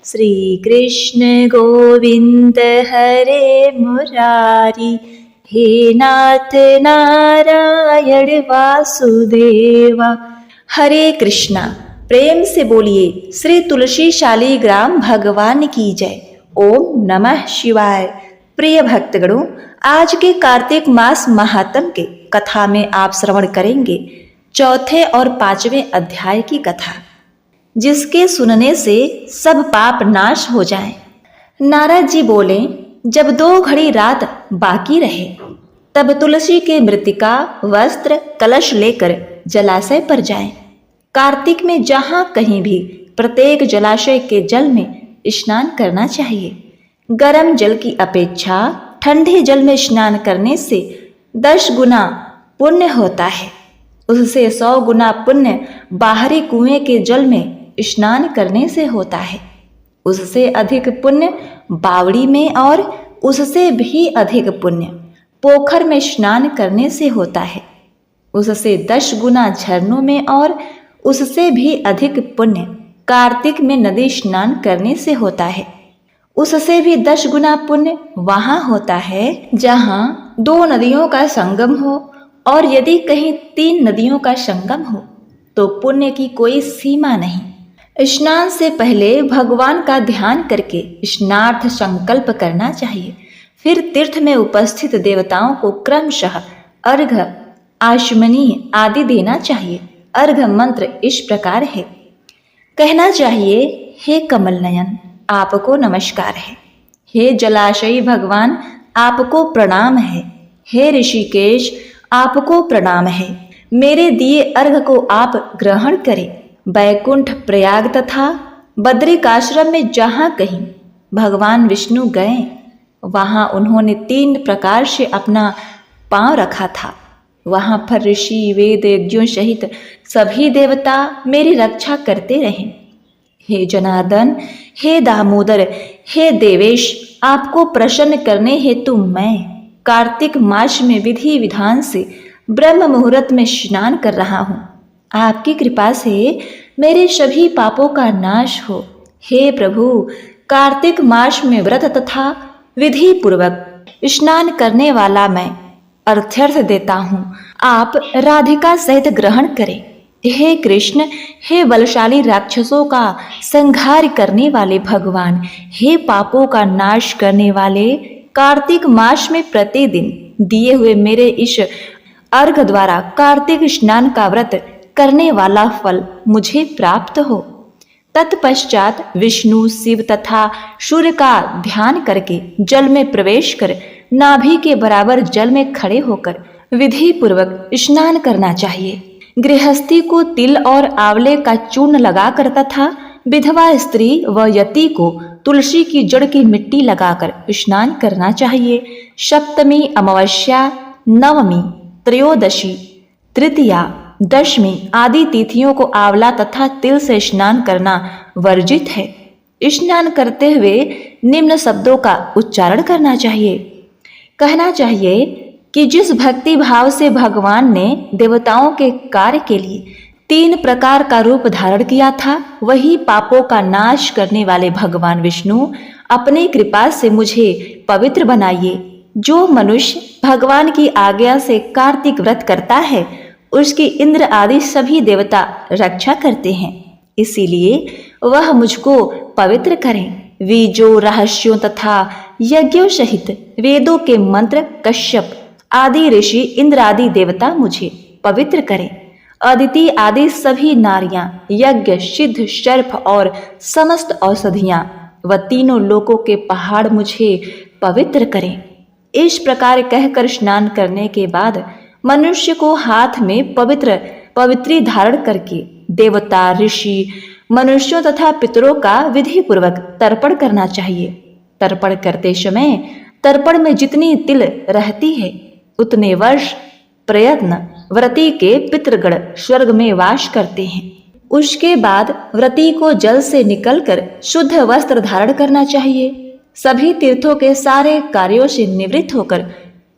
श्री कृष्ण गोविंद हरे मुरारी, हे नाथ नारायण वासुदेवा। हरे कृष्णा। प्रेम से बोलिए श्री तुलसी शालिग्राम भगवान की जय। ओम नमः शिवाय। प्रिय भक्तगणों, आज के कार्तिक मास महात्म के कथा में आप श्रवण करेंगे चौथे और पांचवें अध्याय की कथा, जिसके सुनने से सब पाप नाश हो जाएं। नारद जी बोले, जब 2 घड़ी रात बाकी रहे तब तुलसी के मृतिका वस्त्र कलश लेकर जलाशय पर जाएं। कार्तिक में जहां कहीं भी प्रत्येक जलाशय के जल में स्नान करना चाहिए। गर्म जल की अपेक्षा ठंडे जल में स्नान करने से 10 गुना पुण्य होता है। उससे 100 गुना पुण्य बाहरी कुएं के जल में स्नान करने से होता है। उससे अधिक पुण्य बावड़ी में और उससे भी अधिक पुण्य पोखर में स्नान करने से होता है। उससे 10 गुना झरनों में और उससे भी अधिक पुण्य कार्तिक में नदी स्नान करने से होता है। उससे भी 10 गुना पुण्य वहां होता है जहां 2 नदियों का संगम हो, और यदि कहीं 3 नदियों का संगम हो तो पुण्य की कोई सीमा नहीं। स्नान से पहले भगवान का ध्यान करके स्नार्थ संकल्प करना चाहिए। फिर तीर्थ में उपस्थित देवताओं को क्रमशः अर्घ्य, आचमनी आदि देना चाहिए। अर्घ्य मंत्र इस प्रकार है। कहना चाहिए, हे कमल नयन, आपको नमस्कार है। हे जलाशयी भगवान, आपको प्रणाम है। हे ऋषिकेश, आपको प्रणाम है। मेरे दिए अर्घ को आप ग्रहण करें। बैकुंठ, प्रयाग तथा बद्रिकाश्रम में जहाँ कहीं भगवान विष्णु गए, वहाँ उन्होंने 3 प्रकार से अपना पांव रखा था। वहाँ पर ऋषि, वेद, यज्ञों सहित सभी देवता मेरी रक्षा करते रहे। हे जनार्दन, हे दामोदर, हे देवेश, आपको प्रसन्न करने हेतु मैं कार्तिक मास में विधि विधान से ब्रह्म मुहूर्त में स्नान कर रहा हूँ। आपकी कृपा से मेरे सभी पापों का नाश हो। हे प्रभु, कार्तिक मास में व्रत तथा विधि पूर्वक स्नान करने वाला मैं अर्थ्यर्थ देता हूँ, आप राधिका सहित ग्रहण करें। हे कृष्ण, हे बलशाली राक्षसों का संहार करने वाले भगवान, हे पापों का नाश करने वाले, कार्तिक मास में प्रतिदिन दिए हुए मेरे इस अर्घ द्वारा कार्तिक स्नान का व्रत करने वाला फल मुझे प्राप्त हो। तत्पश्चात विष्णु, शिव तथा सूर्य का ध्यान करके जल में प्रवेश कर नाभि के बराबर जल में खड़े होकर विधि पूर्वक स्नान करना चाहिए। गृहस्थी को तिल और आंवले का चूर्ण लगाकर तथा विधवा स्त्री व यति को तुलसी की जड़ की मिट्टी लगाकर स्नान करना चाहिए। सप्तमी, अमावस्या, नवमी, त्रयोदशी, तृतीया, दशमी आदि तिथियों को आंवला तथा तिल से स्नान करना वर्जित है। स्नान करते हुए निम्न शब्दों का उच्चारण करना चाहिए। कहना चाहिए कि जिस भक्ति भाव से भगवान ने देवताओं के कार्य के लिए 3 प्रकार का रूप धारण किया था, वही पापों का नाश करने वाले भगवान विष्णु अपनी कृपा से मुझे पवित्र बनाइए। जो मनुष्य भगवान की आज्ञा से कार्तिक व्रत करता है, उसकी इंद्र आदि सभी देवता रक्षा करते हैं। इसीलिए वह मुझको पवित्र करें। बीजों, रहस्यों तथा यज्ञों सहित वेदों के मंत्र, कश्यप आदि ऋषि, इंद्र आदि देवता मुझे पवित्र करें। अदिति आदि सभी नारियां, यज्ञ, सिद्ध, सर्प और समस्त औषधियां व तीनों लोकों के पहाड़ मुझे पवित्र करें। इस प्रकार कहकर स्नान करने के बाद मनुष्य को हाथ में पवित्री धारण करके देवता, ऋषि, मनुष्यों तथा पितरों का विधि पूर्वक तर्पण करना चाहिए। तर्पण करते समय तर्पण में जितनी तिल रहती है, उतने वर्ष प्रयत्न व्रती के पितृगण स्वर्ग में वास करते हैं। उसके बाद व्रती को जल से निकलकर शुद्ध वस्त्र धारण करना चाहिए। सभी तीर्थों के सारे कार्यों से निवृत्त होकर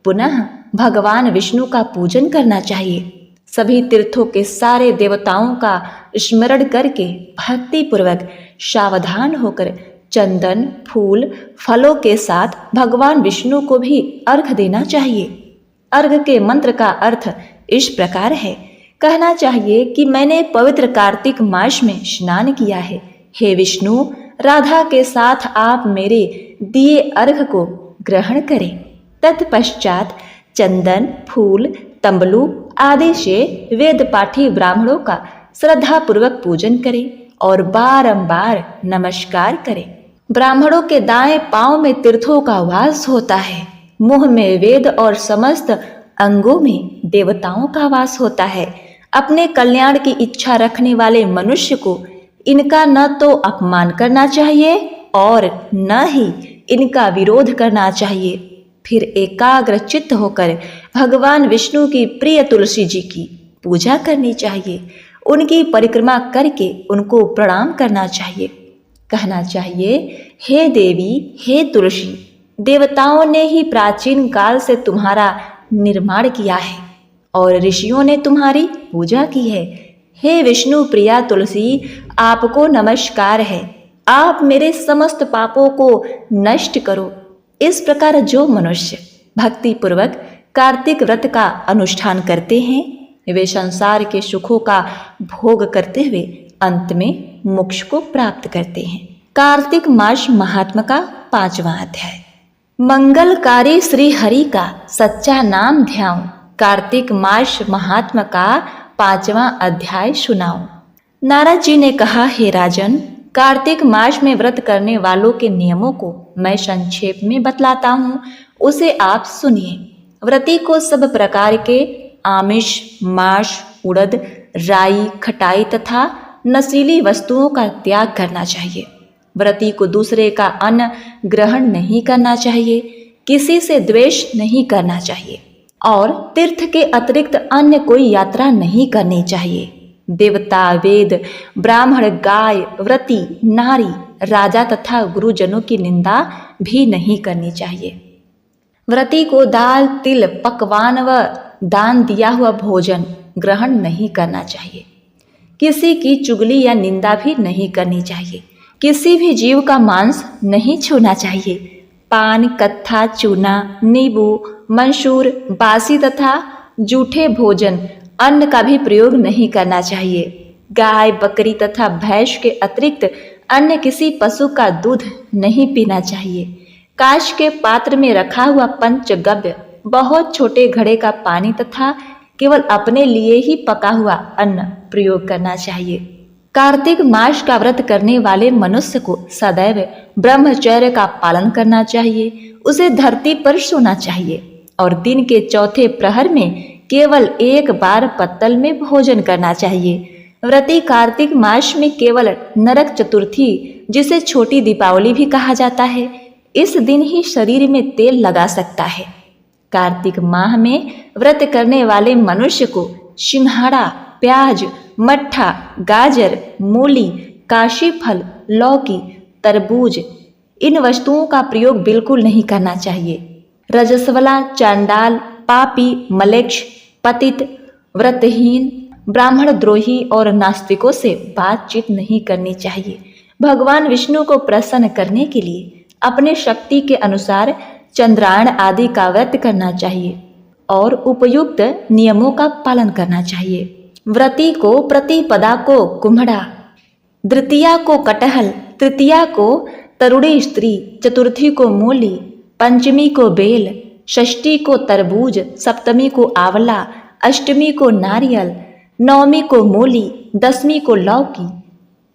पुनः भगवान विष्णु का पूजन करना चाहिए। सभी तीर्थों के सारे देवताओं का स्मरण करके भक्ति पूर्वक सावधान होकर चंदन, फूल, फलों के साथ भगवान विष्णु को भी अर्घ देना चाहिए। अर्घ के मंत्र का अर्थ इस प्रकार है। कहना चाहिए कि मैंने पवित्र कार्तिक मास में स्नान किया है। हे विष्णु, राधा के साथ आप मेरे दिए अर्घ को ग्रहण करें। तत्पश्चात चंदन, फूल, तंबलू आदि से वेद पाठी ब्राह्मणों का श्रद्धापूर्वक पूजन करें और बारंबार नमस्कार करें। ब्राह्मणों के दाएं पांव में तीर्थों का वास होता है, मुंह में वेद और समस्त अंगों में देवताओं का वास होता है। अपने कल्याण की इच्छा रखने वाले मनुष्य को इनका न तो अपमान करना चाहिए और न ही इनका विरोध करना चाहिए। फिर एकाग्र चित्त होकर भगवान विष्णु की प्रिय तुलसी जी की पूजा करनी चाहिए। उनकी परिक्रमा करके उनको प्रणाम करना चाहिए। कहना चाहिए, हे देवी, हे तुलसी, देवताओं ने ही प्राचीन काल से तुम्हारा निर्माण किया है और ऋषियों ने तुम्हारी पूजा की है। हे विष्णु प्रिया तुलसी, आपको नमस्कार है। आप मेरे समस्त पापों को नष्ट करो। इस प्रकार जो मनुष्य भक्ति पूर्वक कार्तिक व्रत का अनुष्ठान करते हैं, वे संसार के सुखों का भोग करते हुए अंत में मोक्ष को प्राप्त करते हैं। कार्तिक मास महात्मा का 5वां अध्याय। मंगलकारी श्री हरि का सच्चा नाम ध्याओ। कार्तिक मास महात्मा का 5वां अध्याय सुनाओ। नारद जी ने कहा, हे राजन, कार्तिक मास में व्रत करने वालों के नियमों को मैं संक्षेप में बतलाता हूँ, उसे आप सुनिए। व्रती को सब प्रकार के आमिष, मांस, उड़द, राई, खटाई तथा नशीली वस्तुओं का त्याग करना चाहिए। व्रती को दूसरे का अन्न ग्रहण नहीं करना चाहिए, किसी से द्वेष नहीं करना चाहिए और तीर्थ के अतिरिक्त अन्य कोई यात्रा नहीं करनी चाहिए। देवता, वेद, ब्राह्मण, गाय, व्रती, नारी, राजा तथा गुरुजनों की निंदा भी नहीं करनी चाहिए। व्रती को दाल, तिल, पकवान व दान दिया हुआ भोजन ग्रहण नहीं करना चाहिए। किसी की चुगली या निंदा भी नहीं करनी चाहिए। किसी भी जीव का मांस नहीं छूना चाहिए। पान, कत्था, चूना, नींबू, मंसूर, बासी तथा जूठे भोजन अन्न का भी प्रयोग नहीं करना चाहिए। गाय, बकरी तथा भैंस के अतिरिक्त अन्य किसी पशु का दूध नहीं पीना चाहिए। कांच के पात्र में रखा हुआ पंचगव्य, बहुत छोटे घड़े का पानी तथा केवल अपने लिए ही पका हुआ अन्न प्रयोग करना चाहिए। कार्तिक मास का व्रत करने वाले मनुष्य को सदैव ब्रह्मचर्य का पालन करना चाहिए। उसे धरती पर सोना चाहिए और दिन के चौथे प्रहर में केवल एक बार पत्तल में भोजन करना चाहिए। व्रती कार्तिक मास में केवल नरक चतुर्थी, जिसे छोटी दीपावली भी कहा जाता है, इस दिन ही शरीर में तेल लगा सकता है। कार्तिक माह में व्रत करने वाले मनुष्य को सिंघाड़ा, प्याज, मट्ठा, गाजर, मूली, काशी फल, लौकी, तरबूज, इन वस्तुओं का प्रयोग बिल्कुल नहीं करना चाहिए। रजस्वला, चांडाल, पापी, मलेच्छ, पतित, व्रतहीन, ब्राह्मण द्रोही और नास्तिकों से बातचीत नहीं करनी चाहिए। भगवान विष्णु को प्रसन्न करने के लिए अपने शक्ति के अनुसार चंद्रायण आदि का व्रत करना चाहिए और उपयुक्त नियमों का पालन करना चाहिए। व्रती को प्रतिपदा को कुम्हड़ा, द्वितीया को कटहल, तृतीया को तरुणी स्त्री, चतुर्थी को मूली, पंचमी को बेल, षष्ठी को तरबूज, सप्तमी को आंवला, अष्टमी को नारियल, नवमी को मूली, दसवीं को लौकी,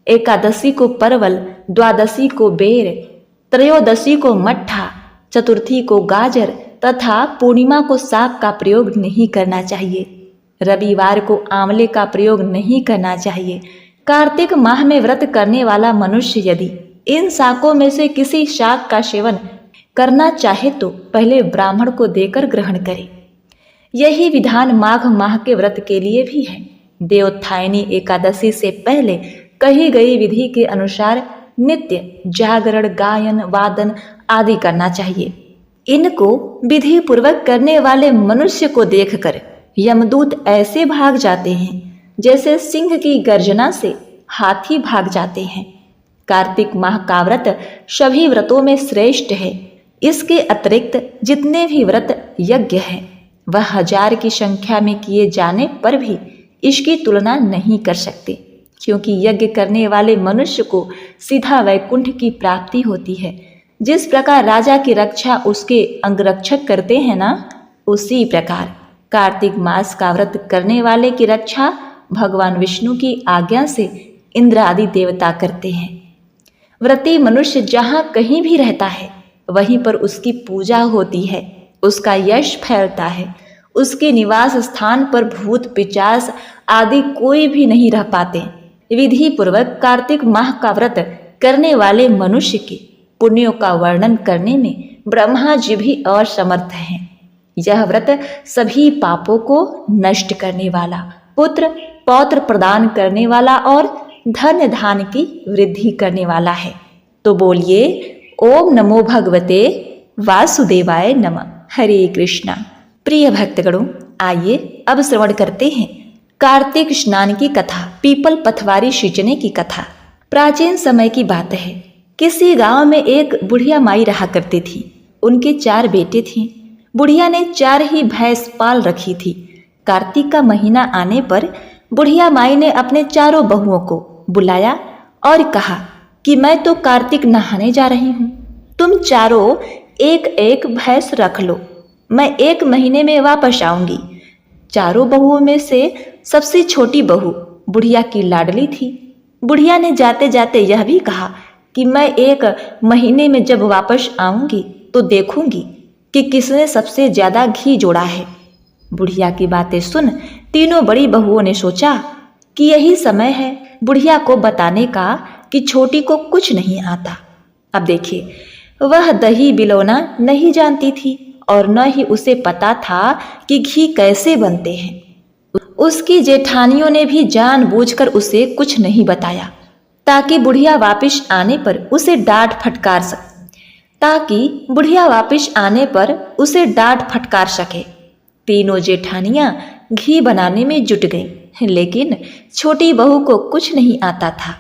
एकादशी को परवल, द्वादशी को बेर, त्रयोदशी को मट्ठा, चतुर्थी को गाजर तथा पूर्णिमा को साग का प्रयोग नहीं करना चाहिए। रविवार को आंवले का प्रयोग नहीं करना चाहिए। कार्तिक माह में व्रत करने वाला मनुष्य यदि इन शाकों में से किसी शाक का सेवन करना चाहे तो पहले ब्राह्मण को देकर ग्रहण करे। यही विधान माघ माह के व्रत के लिए भी है। देवोत्थायनी एकादशी से पहले कही गई विधि के अनुसार नित्य जागरण, गायन, वादन आदि करना चाहिए। इनको विधि पूर्वक करने वाले मनुष्य को देखकर यमदूत ऐसे भाग जाते हैं जैसे सिंह की गर्जना से हाथी भाग जाते हैं। कार्तिक माह का व्रत सभी व्रतों में श्रेष्ठ है। इसके अतिरिक्त जितने भी व्रत यज्ञ हैं वह 1000 की संख्या में किए जाने पर भी इसकी तुलना नहीं कर सकते, क्योंकि यज्ञ करने वाले मनुष्य को सीधा वैकुंठ की प्राप्ति होती है। जिस प्रकार राजा की रक्षा उसके अंगरक्षक करते हैं ना, उसी प्रकार कार्तिक मास का व्रत करने वाले की रक्षा भगवान विष्णु की आज्ञा से इंद्र आदि देवता करते हैं। व्रती मनुष्य जहाँ कहीं भी रहता है वहीं पर उसकी पूजा होती है, उसका यश फैलता है। उसके निवास स्थान पर भूत पिशाच आदि कोई भी नहीं रह पाते। विधि पूर्वक कार्तिक माह का व्रत करने वाले मनुष्य के पुण्यों का वर्णन करने में ब्रह्मा जी भी असमर्थ हैं। यह व्रत सभी पापों को नष्ट करने वाला, पुत्र पौत्र प्रदान करने वाला और धन धान की वृद्धि करने वाला है। तो बोलिए ओम नमो भगवते वासुदेवाय नमः। हरे कृष्णा। प्रिय भक्तगणों, आइए अब श्रवण करते हैं कार्तिक स्नान की कथा, पीपल पथवारी सींचने की कथा। प्राचीन समय की बात है। किसी गांव में एक बुढ़िया माई रहा करती थी। उनके 4 बेटे थे। बुढ़िया ने 4 ही भैंस पाल रखी थी। कार्तिक का महीना आने पर बुढ़िया माई ने अपने 4 बहुओं को बुलाया और कहा कि मैं तो कार्तिक नहाने जा रही हूँ, तुम चारों एक एक भैंस रख लो, मैं 1 महीने में वापस आऊंगी। 4 बहुओं में से सबसे छोटी बहू बुढ़िया की लाडली थी। बुढ़िया ने जाते जाते यह भी कहा कि मैं 1 महीने में जब वापस आऊंगी तो देखूंगी कि किसने सबसे ज्यादा घी जोड़ा है। बुढ़िया की बातें सुन तीनों बड़ी बहुओं ने सोचा कि यही समय है बुढ़िया को बताने का कि छोटी को कुछ नहीं आता। अब देखिए, वह दही बिलौना नहीं जानती थी और न ही उसे पता था कि घी कैसे बनते हैं। उसकी जेठानियों ने भी जानबूझकर उसे कुछ नहीं बताया ताकि बुढ़िया वापस आने पर उसे डांट फटकार सके। तीनों जेठानियां घी बनाने में जुट गईं, लेकिन छोटी बहू को कुछ नहीं आता था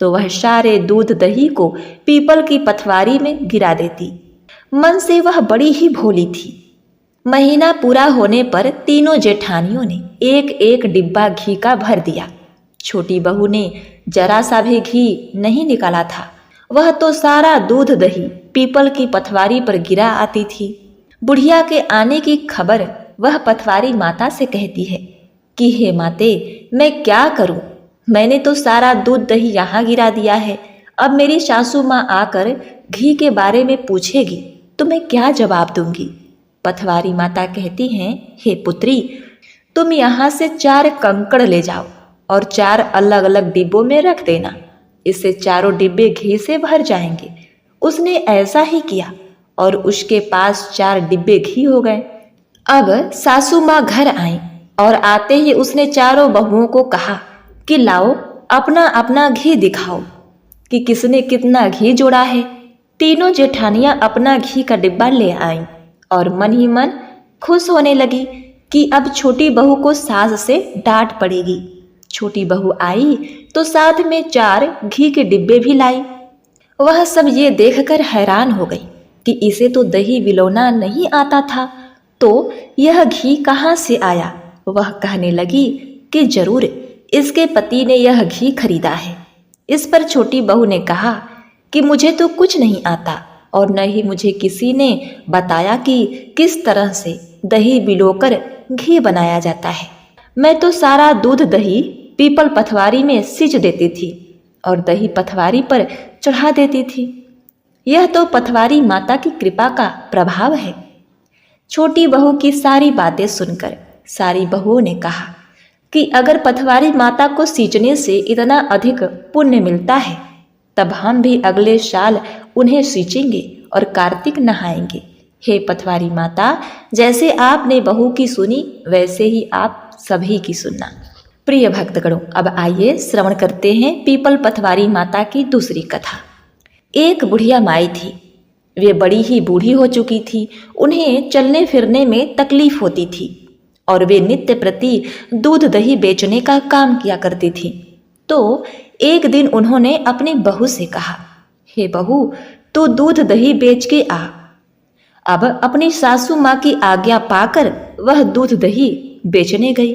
तो वह सारे दूध दही को पीपल की पथवारी में गिरा देती। मन से वह बड़ी ही भोली थी। महीना पूरा होने पर तीनों जेठानियों ने 1-1 डिब्बा घी का भर दिया। छोटी बहू ने जरा सा भी घी नहीं निकाला था। वह तो सारा दूध दही पीपल की पथवारी पर गिरा आती थी। बुढ़िया के आने की खबर वह पथवारी माता से कहती है कि हे माते, मैं क्या करूं? मैंने तो सारा दूध दही यहाँ गिरा दिया है। अब मेरी सासू माँ आकर घी के बारे में पूछेगी तो मैं क्या जवाब दूंगी? पथवारी माता कहती हैं, हे पुत्री, तुम यहाँ से 4 कंकड़ ले जाओ और 4 अलग अलग डिब्बों में रख देना। इससे चारों डिब्बे घी से भर जाएंगे। उसने ऐसा ही किया और उसके पास 4 डिब्बे घी हो गए। अब सासू माँ घर आई और आते ही उसने चारों बहुओं को कहा कि लाओ अपना अपना घी दिखाओ कि किसने कितना घी जोड़ा है। तीनों जेठानियां अपना घी का डिब्बा ले आईं और मन ही मन खुश होने लगी कि अब छोटी बहू को सास से डांट पड़ेगी। छोटी बहू आई तो साथ में 4 घी के डिब्बे भी लाई। वह सब ये देखकर हैरान हो गई कि इसे तो दही बिलौना नहीं आता था, तो यह घी कहाँ से आया। वह कहने लगी कि जरूर इसके पति ने यह घी खरीदा है। इस पर छोटी बहू ने कहा कि मुझे तो कुछ नहीं आता और न ही मुझे किसी ने बताया कि किस तरह से दही बिलोकर घी बनाया जाता है। मैं तो सारा दूध दही पीपल पथवारी में सींच देती थी और दही पथवारी पर चढ़ा देती थी। यह तो पथवारी माता की कृपा का प्रभाव है। छोटी बहू की सारी बातें सुनकर सारी बहुओं ने कहा कि अगर पथवारी माता को सींचने से इतना अधिक पुण्य मिलता है तब हम भी अगले साल उन्हें सींचेंगे और कार्तिक नहाएंगे। हे पथवारी माता, जैसे आपने बहू की सुनी वैसे ही आप सभी की सुनना। प्रिय भक्तगणों, अब आइए श्रवण करते हैं पीपल पथवारी माता की दूसरी कथा। एक बुढ़िया माई थी। वे बड़ी ही बूढ़ी हो चुकी थी। उन्हें चलने फिरने में तकलीफ होती थी और वे नित्य प्रति दूध दही बेचने का काम किया करती थी। तो एक दिन उन्होंने अपनी बहू से कहा, हे बहू, तू दूध दही बेच के आ। अब अपनी सासू माँ की आज्ञा पाकर वह दूध दही बेचने गई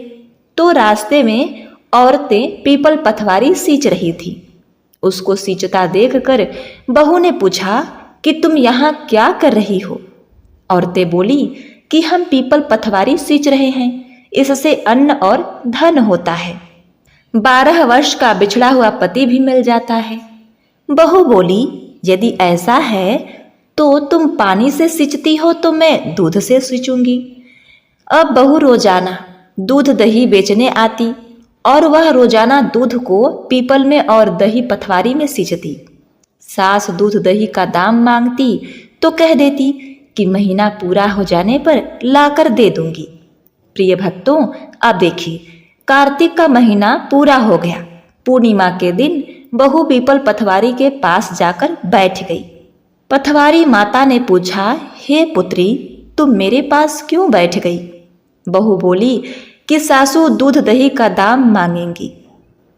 तो रास्ते में औरतें पीपल पथवारी सींच रही थी। उसको सींचता देखकर बहू ने पूछा कि तुम यहाँ क्या कर रही हो? औरतें बोली कि हम पीपल पथवारी सींच रहे हैं, इससे अन्न और धन होता है। 12 वर्ष का बिछड़ा हुआ पति भी मिल जाता है। बहू बोली, यदि ऐसा है तो तुम पानी से सींचती हो तो मैं दूध से सींचूंगी। अब बहू रोजाना दूध दही बेचने आती और वह रोजाना दूध को पीपल में और दही पथवारी में सींचती। सास दूध दही का दाम मांगती तो कह देती कि महीना पूरा हो जाने पर लाकर दे दूंगी। प्रिय भक्तों, अब देखिए, कार्तिक का महीना पूरा हो गया। पूर्णिमा के दिन बहू पीपल पथवारी के पास जाकर बैठ गई। पथवारी माता ने पूछा, हे पुत्री, तुम मेरे पास क्यों बैठ गई? बहू बोली कि सासू दूध दही का दाम मांगेंगी।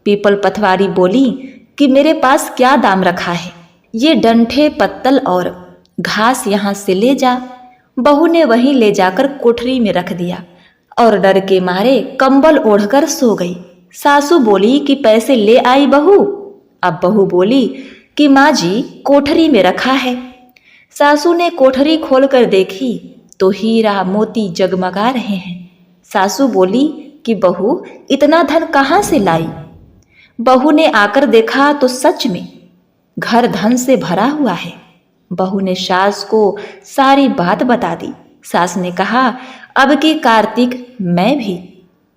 पीपल पथवारी बोली कि मेरे पास क्या दाम रखा है, ये डंठे पत्तल और घास यहाँ से ले जा। बहू ने वहीं ले जाकर कोठरी में रख दिया और डर के मारे कंबल ओढ़कर सो गई। सासू बोली कि पैसे ले आई बहू? अब बहू बोली कि माँ जी, कोठरी में रखा है। सासू ने कोठरी खोलकर देखी तो हीरा मोती जगमगा रहे हैं। सासू बोली कि बहू, इतना धन कहाँ से लाई? बहू ने आकर देखा तो सच में घर धन से भरा हुआ है। बहू ने सास को सारी बात बता दी। सास ने कहा, अब की कार्तिक मैं भी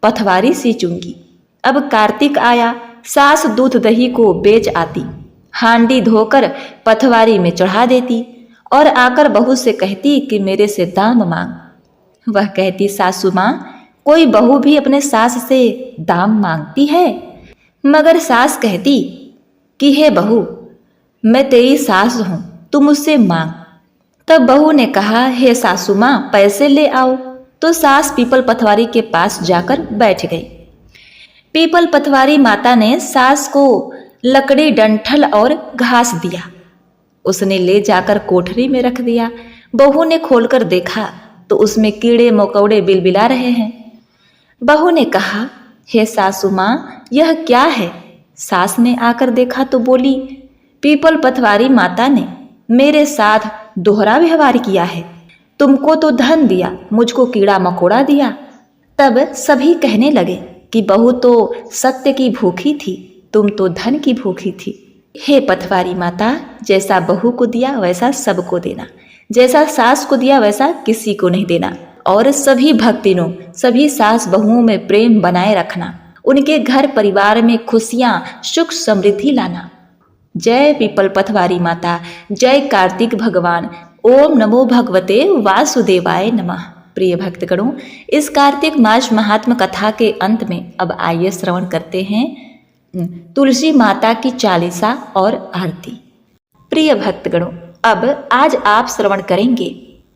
पथवारी सींचूंगी। अब कार्तिक आया, सास दूध दही को बेच आती, हांडी धोकर पथवारी में चढ़ा देती और आकर बहू से कहती कि मेरे से दाम मांग। वह कहती, सासू माँ, कोई बहू भी अपने सास से दाम मांगती है? मगर सास कहती कि हे बहू, मैं तेरी सास हूं, तू मुझसे मांग। तब बहू ने कहा, हे सासू माँ, पैसे ले आओ। तो सास पीपल पथवारी के पास जाकर बैठ गई। पीपल पथवारी माता ने सास को लकड़ी, डंठल और घास दिया। उसने ले जाकर कोठरी में रख दिया। बहू ने खोलकर देखा तो उसमें कीड़े मकोड़े बिलबिला रहे हैं। बहू ने कहा, हे सासू माँ, यह क्या है? सास ने आकर देखा तो बोली, पीपल पथवारी माता ने मेरे साथ दोहरा व्यवहार किया है। तुमको तो धन दिया, मुझको कीड़ा मकोड़ा दिया। तब सभी कहने लगे कि बहू तो सत्य की भूखी थी, तुम तो धन की भूखी थी। हे पथवारी माता, जैसा बहू को दिया वैसा सबको देना, जैसा सास को दिया वैसा किसी को नहीं देना। और सभी भक्तिनों, सभी सास बहुओं में प्रेम बनाए रखना, उनके घर परिवार में खुशियां, सुख समृद्धि लाना। जय पीपल पथवारी माता, जय कार्तिक भगवान। ओम नमो भगवते वासुदेवाय नमः। प्रिय भक्तगणों, इस कार्तिक मास महात्म कथा के अंत में अब आइए श्रवण करते हैं तुलसी माता की चालीसा और आरती। प्रिय भक्तगणों, अब आज आप श्रवण करेंगे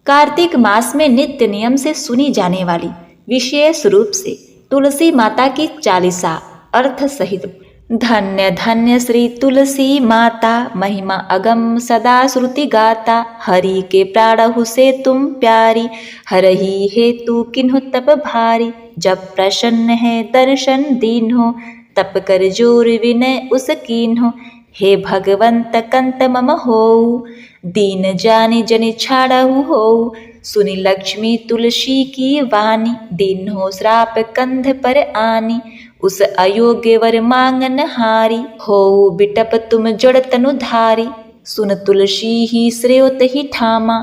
कार्तिक मास में नित्य नियम से सुनी जाने वाली विशेष रूप से तुलसी माता की चालीसा अर्थ सहित। धन्य धन्य श्री तुलसी माता, महिमा अगम सदा श्रुति गाता। हरि के प्राणहु से तुम प्यारी, हरहि हेतु किन्हु तप भारी। जब प्रसन्न है दर्शन दीन्हो, तप कर जोर विनय उस कीन्हो। हे भगवंत कंत मम होऊ, दीन जानि जनि छाड़हु होऊ। सुनि लक्ष्मी तुलसी की वाणी, दीन्हो श्राप कंध पर आनी। उस अयोग्य वर मांगन हारी, होऊ बिटप तुम जड़ तनु धारी। सुन तुलसी ही श्रेयोत ही ठामा,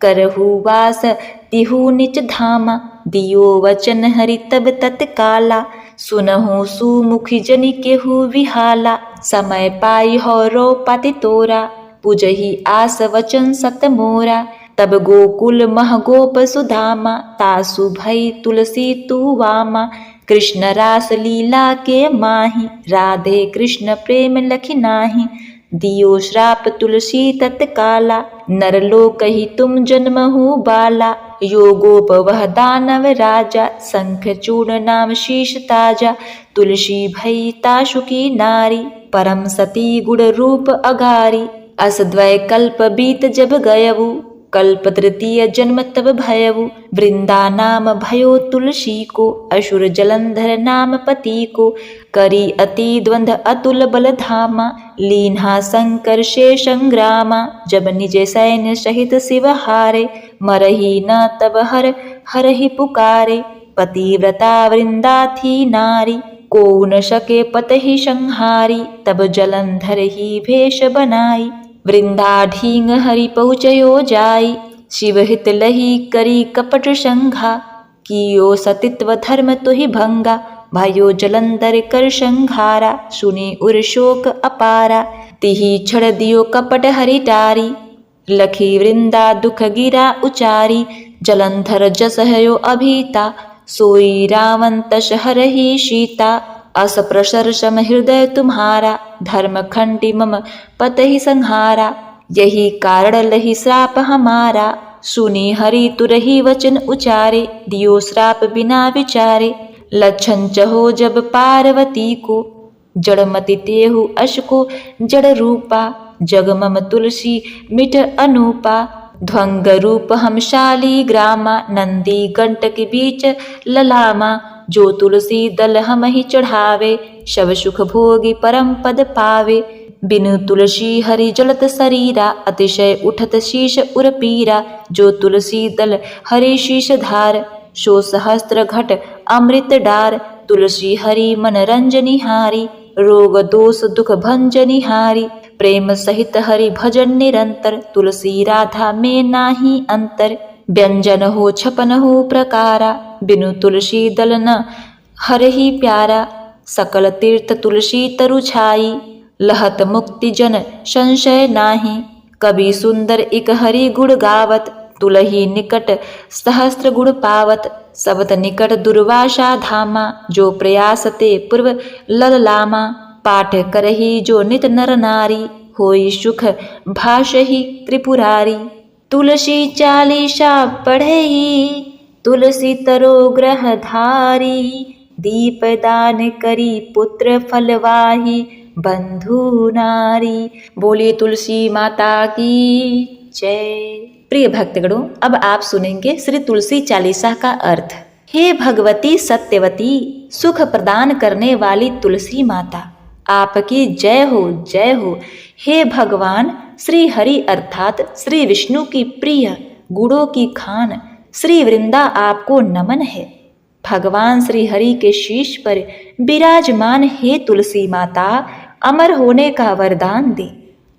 करहु वास तिहु निच धामा। दियो वचन हरि तब तत्काला, सुनहु सुमुखी जनि केहु विहाला। समय पाई हो रो पाति तोरा, पूजहि आस वचन सत मोरा। तब गोकुल मह गोप सुदामा, तासु भई तुलसी तू वामा। कृष्ण रास लीला के माही, राधे कृष्ण प्रेम लखि नाही। दियो श्राप तुलसी तत्काला, नरलोक ही तुम जन्महु बाला। यो गोप वह दानव राजा, शंख चूर्ण नाम शीश ताजा। तुलसी भई ताशु की नारी, परम सती गुण रूप अगारी। अस द्वय कल्प बीत जब गयवु, कल्प तृतीय जन्म तब भयवु। वृंदा नाम भयो तुलसी को, असुर जलंधर नाम पति को। करी अति द्वंद अतुल बल धामा, लीन्हा शंकर से संग्रामा। जब निज सैन्य सहित शिव हारे, मरही न तब हर हर ही पुकारे। पतिव्रता वृंदा थी नारी, को न सके पत ही संहारी। तब जलंधर ही भेष बनाई, वृंदा ढींग हरि पहुँचयो जाई। शिव हित लही करी कपट संघा, कियो सतित्व धर्म तुहि भंगा। भयो जलंधर कर संघारा, सुनी उर शोक अपारा। तिहि छड़ दियो कपट हरि टारी, लखी वृंदा दुख गिरा उचारी। जलंधर जस हयो अभीता, सोई रावण तस हरहि सीता। अस प्रसरसम हृदय तुम्हारा, धर्म खंडी मम पत ही संहारा। यही कारण लही श्राप हमारा, सुनी हरि तुरही वचन उचारे। दियो श्राप बिना विचारे, लक्षण चहो जब पार्वती को। जड़मति तेहु अश को जड़ रूपा, जग मम तुलसी मिट अनूपा। ध्वंग रूप हम शाली ग्रामा, नंदी गंटक बीच ललामा। जो तुलसी दल हम ही चढ़ावे, शव सुख भोगी परम पद पावे। बिनु तुलसी हरि जलत शरीरा, अतिशय उठत शीश उर पीरा। जो तुलसी दल हरि शीश धार, सो सहस्त्र घट अमृत डार। तुलसी हरि मन रंजनी हारी, रोग दोष दुख भंजनी हारी। प्रेम सहित हरि भजन निरंतर, तुलसी राधा में नाही अंतर। व्यंजन हो छपन हो प्रकारा, बिनु तुलसी दल न हरहि प्यारा। सकल तीर्थ तुलसी तरु छाई, लहत मुक्ति जन संशय नाही। कवि सुंदर इक हरि गुण गावत, तुलही निकट सहस्त्र गुण पावत। सबत निकट दुर्वासा धामा, जो प्रयास ते पूर्व लललामा। पाठ करही जो नित नर नारी, होई सुख भाषहि त्रिपुरारी। तुलसी चालीसा पढ़ही, तुलसी तरो ग्रह धारी। दीप दान करी पुत्र फलवाही, बंधु नारी। बोलिए तुलसी माता की जय। प्रिय भक्तगणों, अब आप सुनेंगे श्री तुलसी चालीसा का अर्थ। हे भगवती सत्यवती, सुख प्रदान करने वाली तुलसी माता, आपकी जय हो जय हो। हे भगवान श्री हरि अर्थात श्री विष्णु की प्रिय गुणों की खान श्री वृंदा आपको नमन है। भगवान श्री हरि के शीश पर विराजमान हे तुलसी माता, अमर होने का वरदान दे।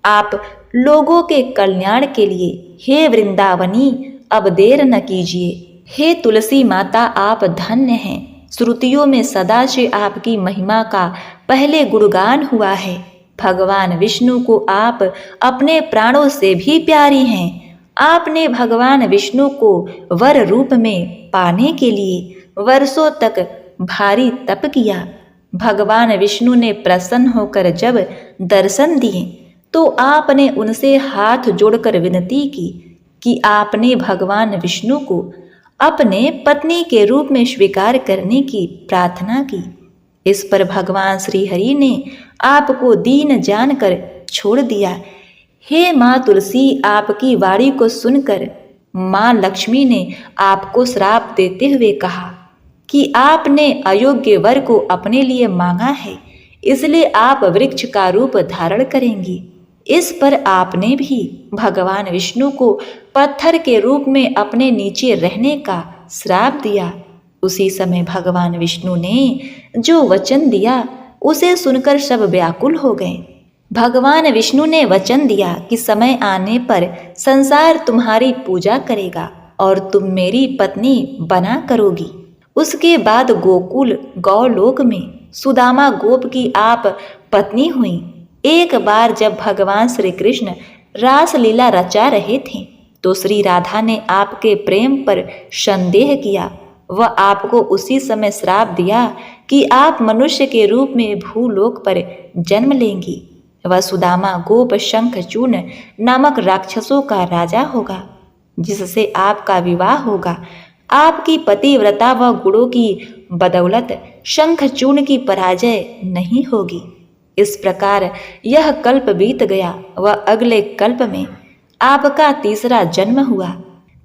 आप लोगों के कल्याण के लिए हे वृंदावनी अब देर न कीजिए। हे तुलसी माता, आप धन्य हैं। श्रुतियों में सदा से आपकी महिमा का पहले गुणगान हुआ है। भगवान विष्णु को आप अपने प्राणों से भी प्यारी हैं। आपने भगवान विष्णु को वर रूप में पाने के लिए वर्षों तक भारी तप किया। भगवान विष्णु ने प्रसन्न होकर जब दर्शन दिए तो आपने उनसे हाथ जोड़कर विनती की कि आपने भगवान विष्णु को अपने पत्नी के रूप में स्वीकार करने की प्रार्थना की। इस पर भगवान श्री हरि ने आपको दीन जानकर छोड़ दिया। हे माँ तुलसी, आपकी वाणी को सुनकर माँ लक्ष्मी ने आपको श्राप देते हुए कहा कि आपने अयोग्य वर को अपने लिए मांगा है, इसलिए आप वृक्ष का रूप धारण करेंगी। इस पर आपने भी भगवान विष्णु को पत्थर के रूप में अपने नीचे रहने का श्राप दिया। उसी समय भगवान विष्णु ने जो वचन दिया उसे सुनकर सब व्याकुल हो गए। भगवान विष्णु ने वचन दिया कि समय आने पर संसार तुम्हारी पूजा करेगा और तुम मेरी पत्नी बना करोगी। उसके बाद गोकुल गौलोक में सुदामा गोप की आप पत्नी हुई। एक बार जब भगवान श्री कृष्ण रास लीला रचा रहे थे तो श्री राधा ने आपके प्रेम पर संदेह किया। वह आपको उसी समय श्राप दिया कि आप मनुष्य के रूप में भूलोक पर जन्म लेंगी। वह सुदामा गोप शंखचूर्ण नामक राक्षसों का राजा होगा, जिससे आपका विवाह होगा। आपकी पतिव्रता व गुणों की बदौलत शंखचूर्ण की पराजय नहीं होगी। इस प्रकार यह कल्प बीत गया व अगले कल्प में आपका तीसरा जन्म हुआ।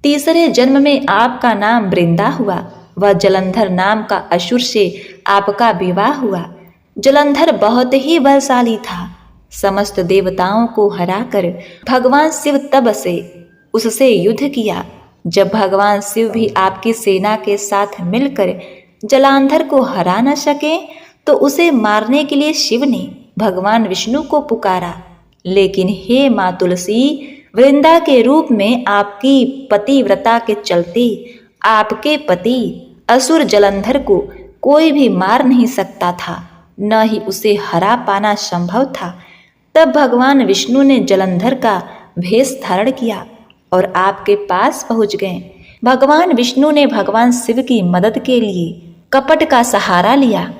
तीसरे जन्म में आपका नाम वृंदा हुआ व जलंधर नाम का असुर से आपका विवाह हुआ। जलंधर बहुत ही बलशाली था। समस्त देवताओं को हराकर भगवान शिव तब से उससे युद्ध किया। जब भगवान शिव भी आपकी सेना के साथ मिलकर जलांधर को हरा न सके तो उसे मारने के लिए शिव ने भगवान विष्णु को पुकारा। लेकिन हे माँ तुलसी, वृंदा के रूप में आपकी पतिव्रता के चलते आपके पति असुर जलंधर को कोई भी मार नहीं सकता था, न ही उसे हरा पाना संभव था। तब भगवान विष्णु ने जलंधर का भेष धारण किया और आपके पास पहुंच गए। भगवान विष्णु ने भगवान शिव की मदद के लिए कपट का सहारा लिया,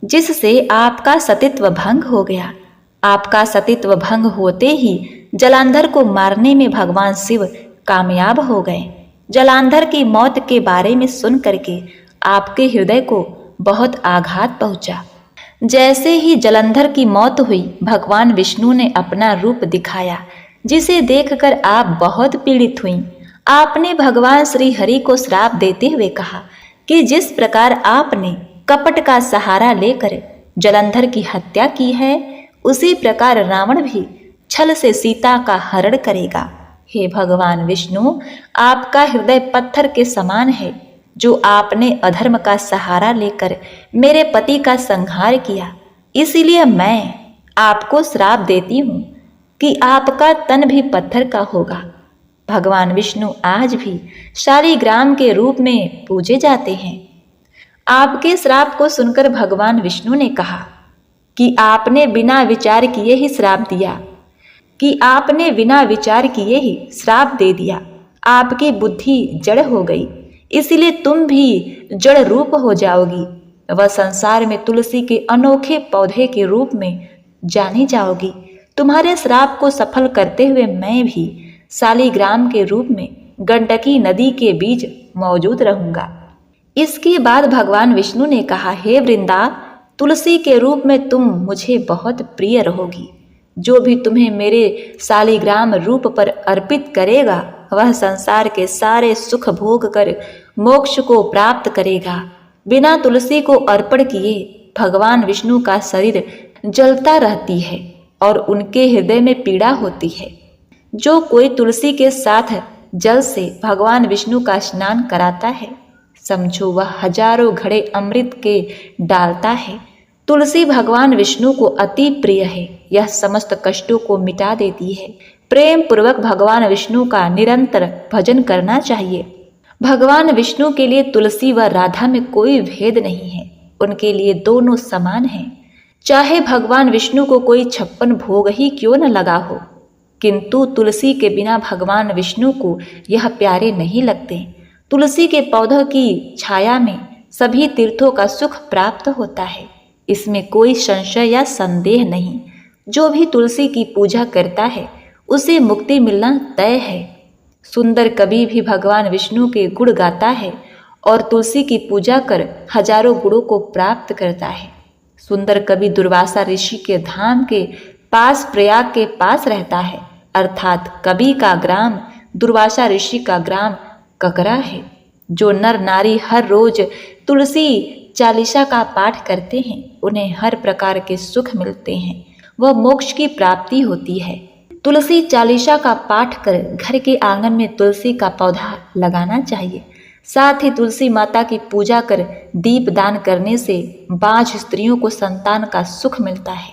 जिससे आपका सतीत्व भंग हो गया। आपका सतीत्व भंग होते ही जलांधर को मारने में भगवान शिव कामयाब हो गए। जलांधर की मौत के बारे में सुन करके आपके हृदय को बहुत आघात पहुंचा। जैसे ही जलंधर की मौत हुई, भगवान विष्णु ने अपना रूप दिखाया, जिसे देखकर आप बहुत पीड़ित हुईं। आपने भगवान श्री हरि को श्राप देते हुए कहा कि जिस प्रकार आपने कपट का सहारा लेकर जलंधर की हत्या की है, उसी प्रकार रावण भी छल से सीता का हरण करेगा। हे भगवान विष्णु, आपका हृदय पत्थर के समान है, जो आपने अधर्म का सहारा लेकर मेरे पति का संहार किया। इसीलिए मैं आपको श्राप देती हूँ कि आपका तन भी पत्थर का होगा। भगवान विष्णु आज भी शालिग्राम के रूप में पूजे जाते हैं। आपके श्राप को सुनकर भगवान विष्णु ने कहा कि आपने बिना विचार किए ही श्राप दिया, कि आपने बिना विचार किए ही श्राप दे दिया। आपकी बुद्धि जड़ हो गई, इसलिए तुम भी जड़ रूप हो जाओगी। वह संसार में तुलसी के अनोखे पौधे के रूप में जानी जाओगी। तुम्हारे श्राप को सफल करते हुए मैं भी शालिग्राम के रूप में गंडकी नदी के बीच मौजूद रहूंगा। इसके बाद भगवान विष्णु ने कहा, हे वृंदा, तुलसी के रूप में तुम मुझे बहुत प्रिय रहोगी। जो भी तुम्हें मेरे शालिग्राम रूप पर अर्पित करेगा, वह संसार के सारे सुख भोग कर मोक्ष को प्राप्त करेगा। बिना तुलसी को अर्पण किए भगवान विष्णु का शरीर जलता रहती है और उनके हृदय में पीड़ा होती है। जो कोई तुलसी के साथ जल से भगवान विष्णु का स्नान कराता है, समझो वह हजारों घड़े अमृत के डालता है। तुलसी भगवान विष्णु को अति प्रिय है। यह समस्त कष्टों को मिटा देती है। प्रेम पूर्वक भगवान विष्णु का निरंतर भजन करना चाहिए। भगवान विष्णु के लिए तुलसी व राधा में कोई भेद नहीं है। उनके लिए दोनों समान हैं। चाहे भगवान विष्णु को कोई 56 भोग ही क्यों न लगा हो, किंतु तुलसी के बिना भगवान विष्णु को यह प्यारे नहीं लगते। तुलसी के पौधों की छाया में सभी तीर्थों का सुख प्राप्त होता है, इसमें कोई संशय या संदेह नहीं। जो भी तुलसी की पूजा करता है उसे मुक्ति मिलना तय है। सुंदर कवि भी भगवान विष्णु के गुण गाता है और तुलसी की पूजा कर हजारों गुणों को प्राप्त करता है। सुंदर कवि दुर्वासा ऋषि के धाम के पास प्रयाग के पास रहता है, अर्थात कवि का ग्राम दुर्वासा ऋषि का ग्राम ककरा है। जो नर नारी हर रोज तुलसी चालीसा का पाठ करते हैं, उन्हें हर प्रकार के सुख मिलते हैं, वह मोक्ष की प्राप्ति होती है। तुलसी चालीसा का पाठ कर घर के आंगन में तुलसी का पौधा लगाना चाहिए। साथ ही तुलसी माता की पूजा कर दीप दान करने से बाँझ स्त्रियों को संतान का सुख मिलता है।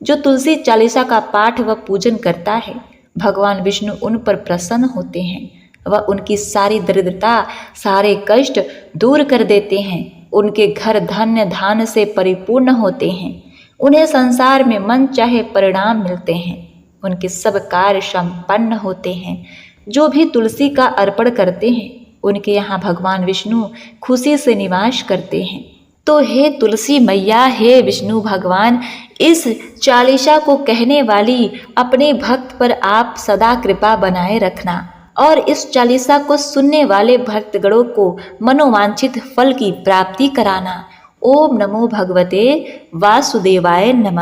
जो तुलसी चालीसा का पाठ व पूजन करता है, भगवान विष्णु उन पर प्रसन्न होते हैं। वह उनकी सारी दरिद्रता, सारे कष्ट दूर कर देते हैं। उनके घर धन्य धान से परिपूर्ण होते हैं। उन्हें संसार में मन चाहे परिणाम मिलते हैं। उनके सब कार्य संपन्न होते हैं। जो भी तुलसी का अर्पण करते हैं, उनके यहाँ भगवान विष्णु खुशी से निवास करते हैं। तो हे तुलसी मैया, हे विष्णु भगवान, इस चालीसा को कहने वाली अपने भक्त पर आप सदा कृपा बनाए रखना और इस चालीसा को सुनने वाले भक्तगणों को मनोवांछित फल की प्राप्ति कराना। ओम नमो भगवते वासुदेवाय नमः।